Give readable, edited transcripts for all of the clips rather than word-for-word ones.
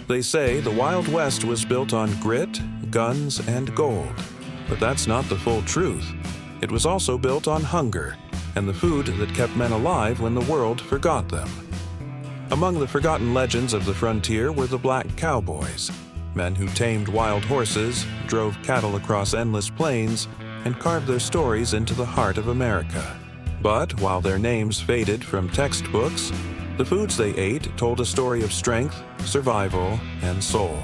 They say the Wild West was built on grit, guns, and gold. But that's not the full truth. It was also built on hunger and the food that kept men alive when the world forgot them. Among the forgotten legends of the frontier were the Black Cowboys, men who tamed wild horses, drove cattle across endless plains, and carved their stories into the heart of America. But while their names faded from textbooks, the foods they ate told a story of strength, survival, and soul.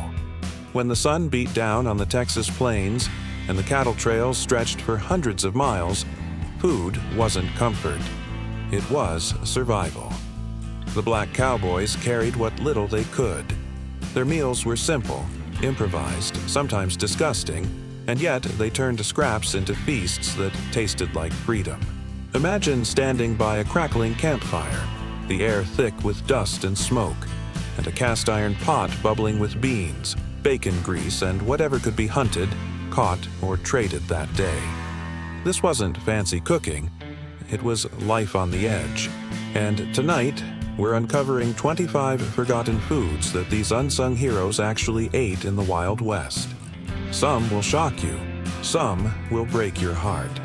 When the sun beat down on the Texas plains and the cattle trails stretched for hundreds of miles, food wasn't comfort. It was survival. The Black Cowboys carried what little they could. Their meals were simple, improvised, sometimes disgusting, and yet they turned scraps into feasts that tasted like freedom. Imagine standing by a crackling campfire, the air thick with dust and smoke, and a cast-iron pot bubbling with beans, bacon grease, and whatever could be hunted, caught, or traded that day. This wasn't fancy cooking. It was life on the edge. And tonight, we're uncovering 25 forgotten foods that these unsung heroes actually ate in the Wild West. Some will shock you. Some will break your heart.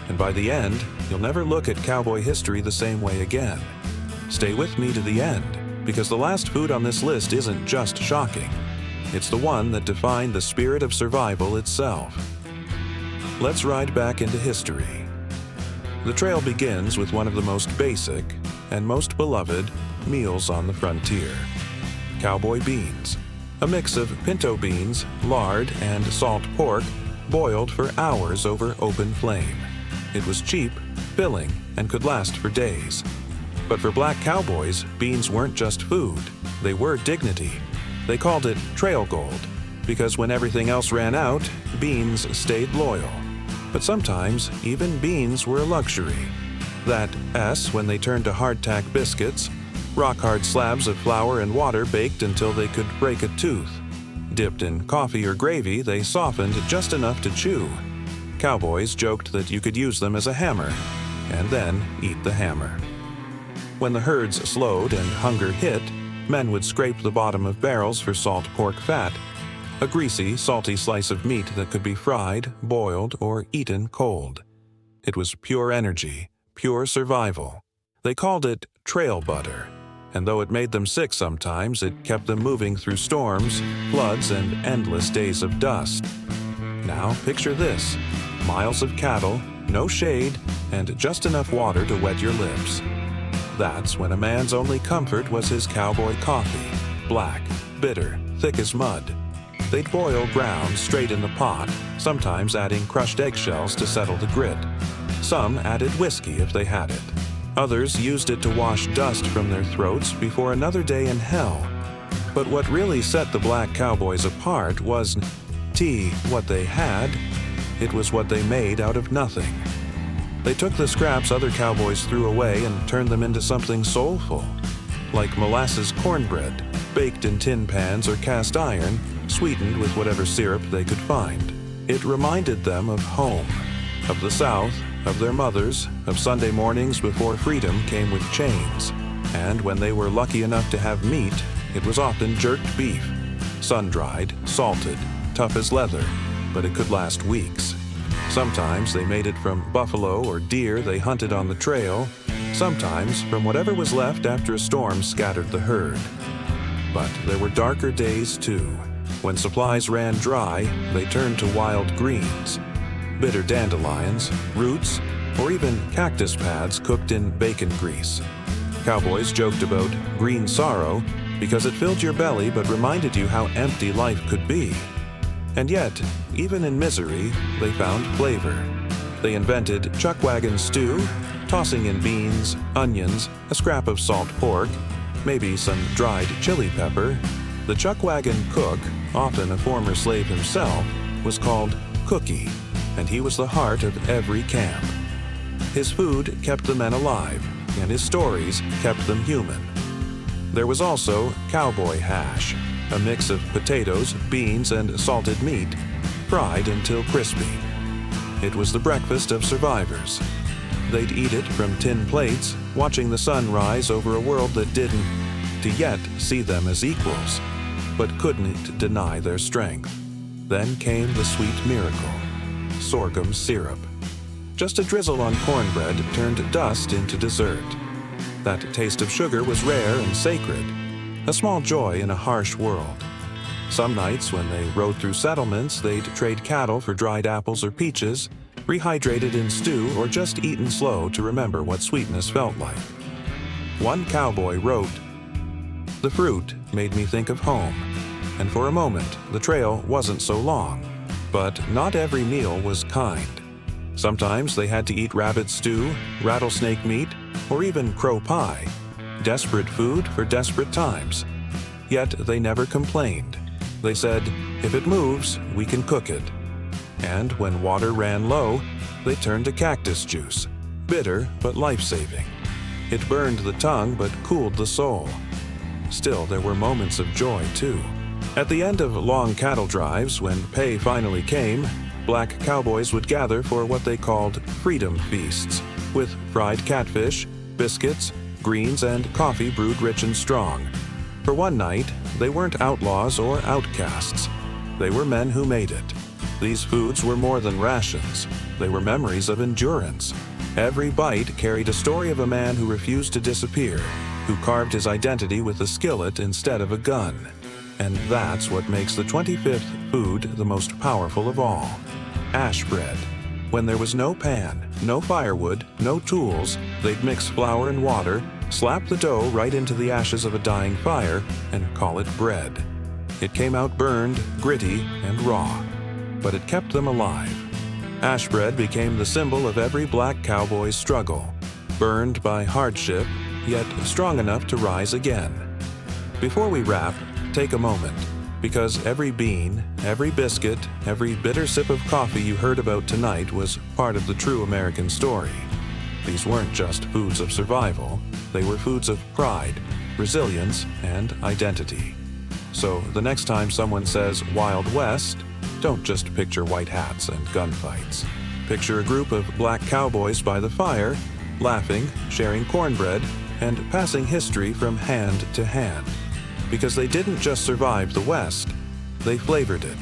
And by the end, you'll never look at cowboy history the same way again. Stay with me to the end, because the last food on this list isn't just shocking. It's the one that defined the spirit of survival itself. Let's ride back into history. The trail begins with one of the most basic and most beloved meals on the frontier: cowboy beans, a mix of pinto beans, lard, and salt pork boiled for hours over open flame. It was cheap, filling, and could last for days. But for Black Cowboys, beans weren't just food, they were dignity. They called it trail gold, because when everything else ran out, beans stayed loyal. But sometimes, even beans were a luxury. That S when they turned to hardtack biscuits, rock-hard slabs of flour and water baked until they could break a tooth. Dipped in coffee or gravy, they softened just enough to chew. Cowboys joked that you could use them as a hammer, and then eat the hammer. When the herds slowed and hunger hit, men would scrape the bottom of barrels for salt pork fat, a greasy, salty slice of meat that could be fried, boiled, or eaten cold. It was pure energy, pure survival. They called it trail butter, and though it made them sick sometimes, it kept them moving through storms, floods, and endless days of dust. Now picture this: miles of cattle, no shade, and just enough water to wet your lips. That's when a man's only comfort was his cowboy coffee, black, bitter, thick as mud. They'd boil ground straight in the pot, sometimes adding crushed eggshells to settle the grit. Some added whiskey if they had it. Others used it to wash dust from their throats before another day in hell. But what really set the Black Cowboys apart wasn't what they had, it was what they made out of nothing. They took the scraps other cowboys threw away and turned them into something soulful, like molasses cornbread, baked in tin pans or cast iron, sweetened with whatever syrup they could find. It reminded them of home, of the South, of their mothers, of Sunday mornings before freedom came with chains. And when they were lucky enough to have meat, it was often jerked beef, sun-dried, salted, tough as leather, but it could last weeks. Sometimes they made it from buffalo or deer they hunted on the trail, sometimes from whatever was left after a storm scattered the herd. But there were darker days too. When supplies ran dry, they turned to wild greens, bitter dandelions, roots, or even cactus pads cooked in bacon grease. Cowboys joked about green sorrow because it filled your belly but reminded you how empty life could be. And yet, even in misery, they found flavor. They invented chuck wagon stew, tossing in beans, onions, a scrap of salt pork, maybe some dried chili pepper. The chuck wagon cook, often a former slave himself, was called Cookie, and he was the heart of every camp. His food kept the men alive, and his stories kept them human. There was also cowboy hash, a mix of potatoes, beans, and salted meat, fried until crispy. It was the breakfast of survivors. They'd eat it from tin plates, watching the sun rise over a world that didn't yet see them as equals. but couldn't deny their strength. Then came the sweet miracle: sorghum syrup. Just a drizzle on cornbread turned dust into dessert. That taste of sugar was rare and sacred, a small joy in a harsh world. Some nights when they rode through settlements, they'd trade cattle for dried apples or peaches, rehydrated in stew or just eaten slow to remember what sweetness felt like. One cowboy wrote, "The fruit made me think of home, and for a moment the trail wasn't so long, but not every meal was kind. Sometimes they had to eat rabbit stew, rattlesnake meat, or even crow pie, desperate food for desperate times. Yet they never complained. They said, if it moves, we can cook it." And when water ran low, they turned to cactus juice, bitter but life-saving. It burned the tongue but cooled the soul. Still, there were moments of joy, too. At the end of long cattle drives, when pay finally came, Black Cowboys would gather for what they called freedom feasts, with fried catfish, biscuits, greens, and coffee brewed rich and strong. For one night, they weren't outlaws or outcasts. They were men who made it. These foods were more than rations. They were memories of endurance. Every bite carried a story of a man who refused to disappear, who carved his identity with a skillet instead of a gun. And that's what makes the 25th food the most powerful of all: ash bread. When there was no pan, no firewood, no tools, they'd mix flour and water, slap the dough right into the ashes of a dying fire, and call it bread. It came out burned, gritty, and raw, but it kept them alive. Ash bread became the symbol of every Black Cowboy's struggle, burned by hardship, yet strong enough to rise again. Before we wrap, take a moment, because every bean, every biscuit, every bitter sip of coffee you heard about tonight was part of the true American story. These weren't just foods of survival, they were foods of pride, resilience, and identity. So the next time someone says Wild West, don't just picture white hats and gunfights. Picture a group of Black Cowboys by the fire, laughing, sharing cornbread, and passing history from hand to hand. Because they didn't just survive the West, they flavored it.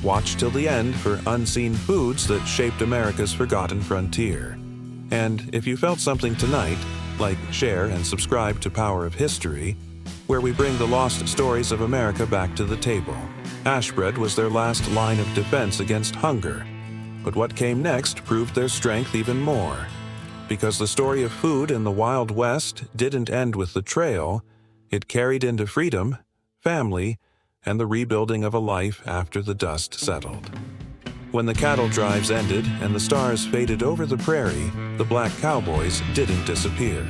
Watch till the end for unseen foods that shaped America's forgotten frontier. And if you felt something tonight, like, share, and subscribe to Power of History, where we bring the lost stories of America back to the table. Ash bread was their last line of defense against hunger. But what came next proved their strength even more. Because the story of food in the Wild West didn't end with the trail, it carried into freedom, family, and the rebuilding of a life after the dust settled. When the cattle drives ended and the stars faded over the prairie, the Black Cowboys didn't disappear.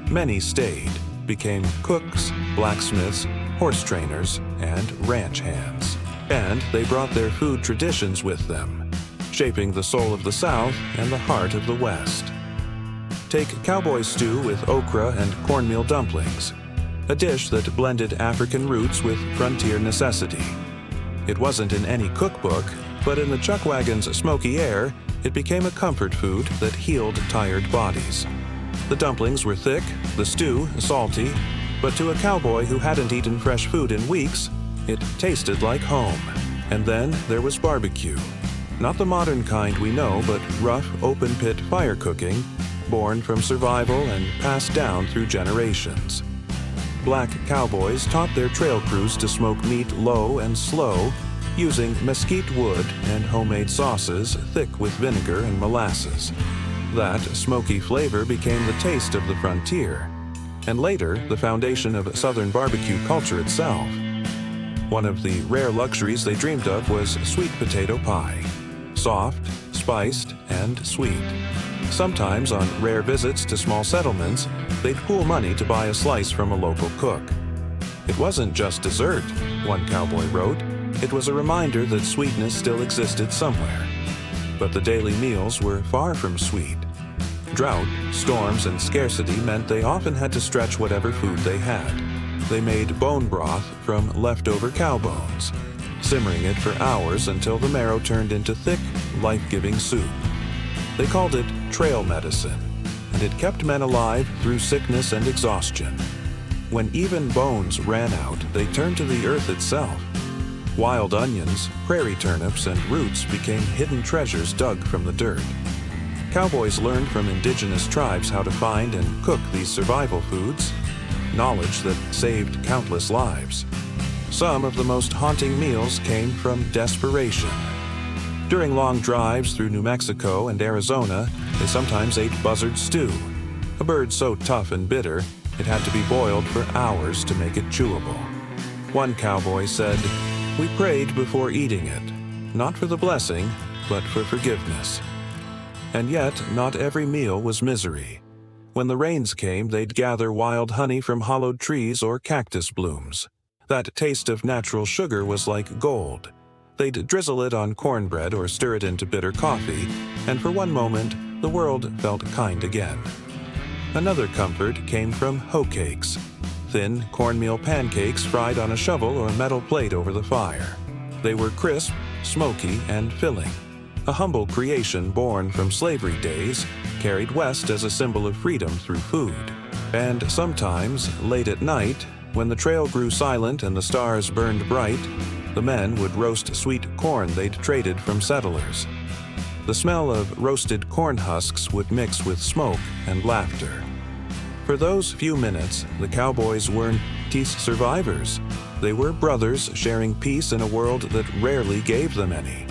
Many stayed, became cooks, blacksmiths, horse trainers, and ranch hands. And they brought their food traditions with them, shaping the soul of the South and the heart of the West. Take cowboy stew with okra and cornmeal dumplings, a dish that blended African roots with frontier necessity. It wasn't in any cookbook, but in the chuck wagon's smoky air, it became a comfort food that healed tired bodies. The dumplings were thick, the stew salty, but to a cowboy who hadn't eaten fresh food in weeks, it tasted like home. And then there was barbecue. Not the modern kind we know, but rough, open-pit fire cooking, born from survival and passed down through generations. Black Cowboys taught their trail crews to smoke meat low and slow, using mesquite wood and homemade sauces thick with vinegar and molasses. That smoky flavor became the taste of the frontier, and later the foundation of Southern barbecue culture itself. One of the rare luxuries they dreamed of was sweet potato pie. Soft, spiced, and sweet. Sometimes on rare visits to small settlements, they'd pool money to buy a slice from a local cook. It wasn't just dessert, one cowboy wrote. It was a reminder that sweetness still existed somewhere. But the daily meals were far from sweet. Drought, storms, and scarcity meant they often had to stretch whatever food they had. They made bone broth from leftover cow bones, simmering it for hours until the marrow turned into thick, life-giving soup. They called it trail medicine, and it kept men alive through sickness and exhaustion. When even bones ran out, they turned to the earth itself. Wild onions, prairie turnips, and roots became hidden treasures dug from the dirt. Cowboys learned from indigenous tribes how to find and cook these survival foods, knowledge that saved countless lives. Some of the most haunting meals came from desperation. During long drives through New Mexico and Arizona, they sometimes ate buzzard stew, a bird so tough and bitter it had to be boiled for hours to make it chewable. One cowboy said, "We prayed before eating it, not for the blessing, but for forgiveness." And yet, not every meal was misery. When the rains came, they'd gather wild honey from hollowed trees or cactus blooms. That taste of natural sugar was like gold. They'd drizzle it on cornbread or stir it into bitter coffee, and for one moment, the world felt kind again. Another comfort came from hoe cakes, thin cornmeal pancakes fried on a shovel or metal plate over the fire. They were crisp, smoky, and filling. A humble creation born from slavery days, carried west as a symbol of freedom through food. And sometimes, late at night, when the trail grew silent and the stars burned bright, the men would roast sweet corn they'd traded from settlers. The smell of roasted corn husks would mix with smoke and laughter. For those few minutes, the cowboys weren't peace survivors. They were brothers sharing peace in a world that rarely gave them any.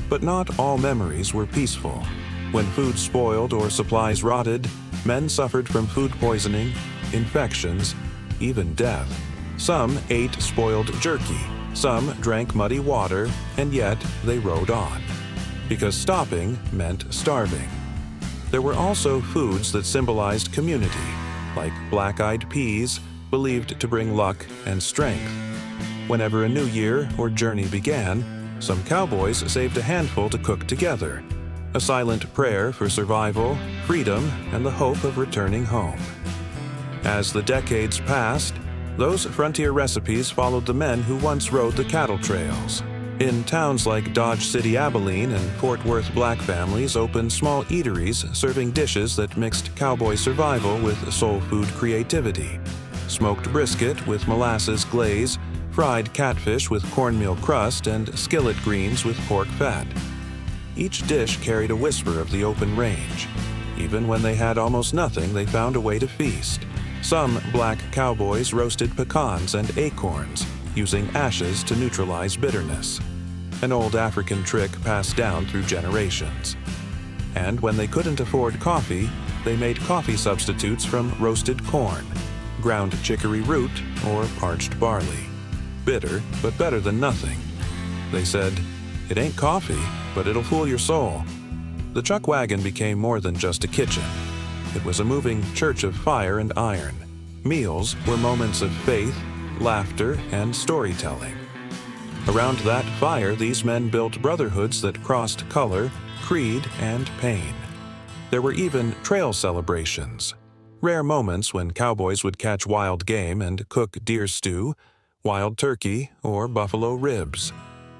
But not all memories were peaceful. When food spoiled or supplies rotted, men suffered from food poisoning, infections, even death. Some ate spoiled jerky, some drank muddy water, and yet they rode on. Because stopping meant starving. There were also foods that symbolized community, like black-eyed peas, believed to bring luck and strength. Whenever a new year or journey began, some cowboys saved a handful to cook together, a silent prayer for survival, freedom, and the hope of returning home. As the decades passed, those frontier recipes followed the men who once rode the cattle trails. In towns like Dodge City, Abilene, and Fort Worth, Black families opened small eateries serving dishes that mixed cowboy survival with soul food creativity. Smoked brisket with molasses glaze, fried catfish with cornmeal crust, and skillet greens with pork fat. Each dish carried a whisper of the open range. Even when they had almost nothing, they found a way to feast. Some black cowboys roasted pecans and acorns, using ashes to neutralize bitterness, an old African trick passed down through generations. And when they couldn't afford coffee, they made coffee substitutes from roasted corn, ground chicory root, or parched barley. Bitter, but better than nothing. They said, "It ain't coffee, but it'll fool your soul." The chuck wagon became more than just a kitchen. It was a moving church of fire and iron. Meals were moments of faith, laughter, and storytelling. Around that fire, these men built brotherhoods that crossed color, creed, and pain. There were even trail celebrations, rare moments when cowboys would catch wild game and cook deer stew, wild turkey, or buffalo ribs.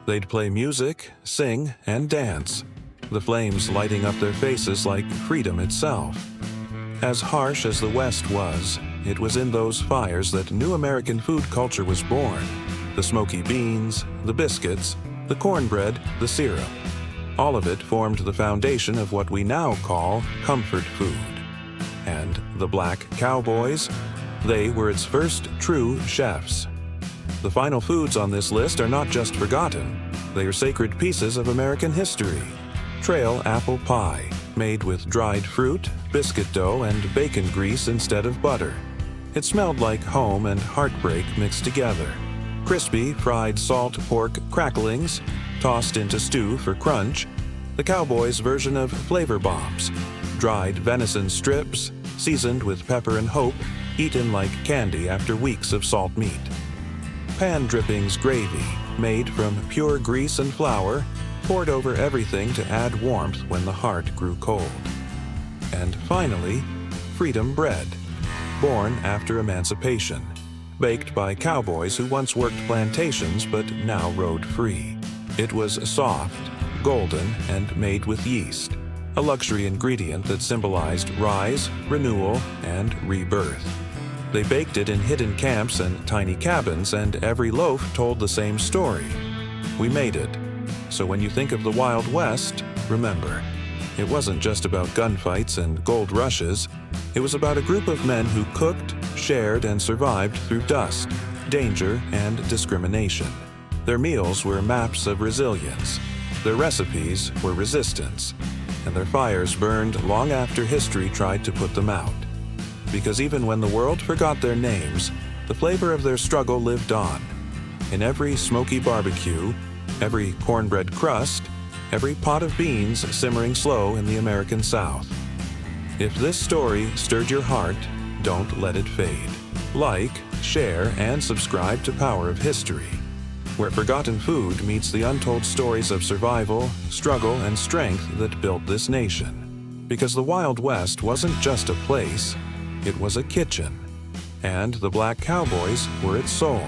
They'd play music, sing, and dance, the flames lighting up their faces like freedom itself. As harsh as the West was, it was in those fires that new American food culture was born. The smoky beans, the biscuits, the cornbread, the syrup. All of it formed the foundation of what we now call comfort food. And the Black Cowboys, they were its first true chefs. The final foods on this list are not just forgotten. They are sacred pieces of American history. Trail apple pie, made with dried fruit, biscuit dough, and bacon grease instead of butter. It smelled like home and heartbreak mixed together. Crispy fried salt pork cracklings, tossed into stew for crunch. The Cowboys' version of flavor bombs. Dried venison strips, seasoned with pepper and hope, eaten like candy after weeks of salt meat. Pan drippings gravy, made from pure grease and flour, poured over everything to add warmth when the heart grew cold. And finally, freedom bread, born after emancipation, baked by cowboys who once worked plantations but now rode free. It was soft, golden, and made with yeast, a luxury ingredient that symbolized rise, renewal, and rebirth. They baked it in hidden camps and tiny cabins, and every loaf told the same story. We made it. So when you think of the Wild West, remember, it wasn't just about gunfights and gold rushes. It was about a group of men who cooked, shared, and survived through dust, danger, and discrimination. Their meals were maps of resilience. Their recipes were resistance. And their fires burned long after history tried to put them out. Because even when the world forgot their names, the flavor of their struggle lived on. In every smoky barbecue, every cornbread crust, every pot of beans simmering slow in the American South. If this story stirred your heart, don't let it fade. Like, share, and subscribe to Power of History, where forgotten food meets the untold stories of survival, struggle, and strength that built this nation. Because the Wild West wasn't just a place, it was a kitchen. And the Black Cowboys were its soul.